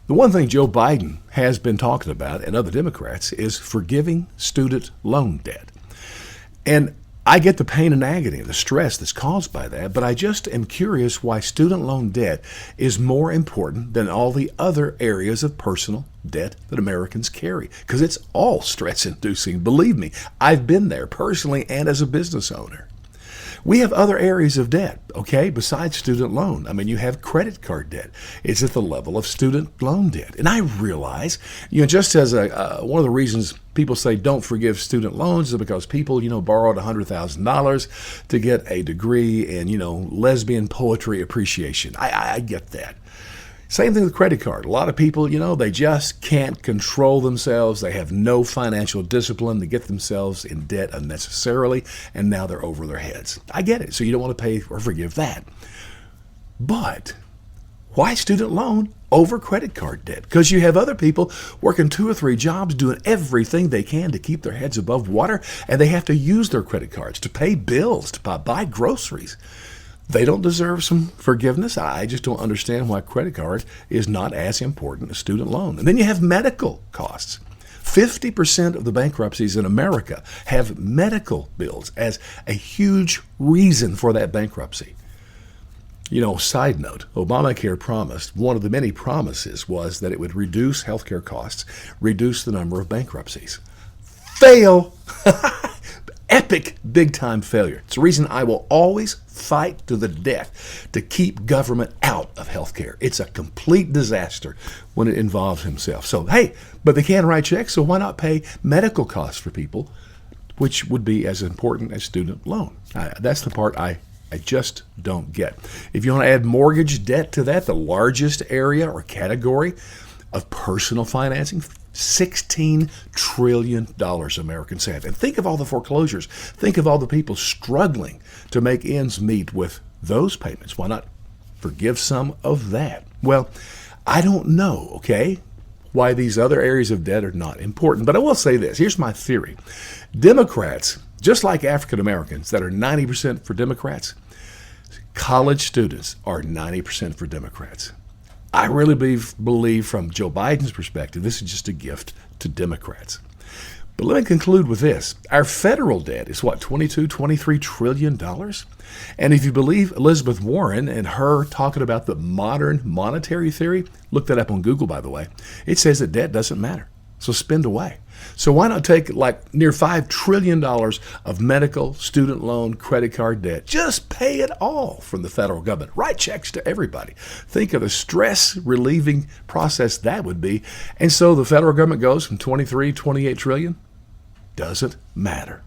The one thing Joe Biden has been talking about, and other Democrats, is forgiving student loan debt. And I get the pain and agony, the stress that's caused by that, but I just am curious why student loan debt is more important than all the other areas of personal debt that Americans carry, because it's all stress-inducing. Believe me, I've been there personally and as a business owner. We have other areas of debt, okay, besides student loan. I mean, you have credit card debt. It's at the level of student loan debt. And I realize, just as one of the reasons people say don't forgive student loans is because people, borrowed $100,000 to get a degree in, lesbian poetry appreciation. I get that. Same thing with credit card. A lot of people, they just can't control themselves. They have no financial discipline to get themselves in debt unnecessarily, and now they're over their heads. I get it. So you don't want to pay or forgive that. But why student loan over credit card debt? Because you have other people working 2 or 3 jobs, doing everything they can to keep their heads above water, and they have to use their credit cards to pay bills, to buy groceries. They don't deserve some forgiveness. I just don't understand why credit card is not as important as student loan. And then you have medical costs. 50% of the bankruptcies in America have medical bills as a huge reason for that bankruptcy. Side note, Obamacare promised, one of the many promises was that it would reduce healthcare costs, reduce the number of bankruptcies. Fail! Epic big-time failure. It's the reason I will always fight to the death to keep government out of healthcare. It's a complete disaster when it involves himself. So, hey, but they can write checks, so why not pay medical costs for people, which would be as important as student loan? That's the part I just don't get. If you want to add mortgage debt to that, the largest area or category of personal financing, $16 trillion Americans have. And think of all the foreclosures. Think of all the people struggling to make ends meet with those payments. Why not forgive some of that? Well, I don't know, okay, why these other areas of debt are not important. But I will say this. Here's my theory. Democrats, just like African Americans that are 90% for Democrats, college students are 90% for Democrats. I really believe from Joe Biden's perspective, this is just a gift to Democrats. But let me conclude with this. Our federal debt is $23 trillion? And if you believe Elizabeth Warren and her talking about the modern monetary theory, look that up on Google, by the way, it says that debt doesn't matter. So spend away. So why not take near $5 trillion of medical, student loan, credit card debt? Just pay it all from the federal government. Write checks to everybody. Think of the stress-relieving process that would be. And so the federal government goes from 28 trillion. Doesn't matter.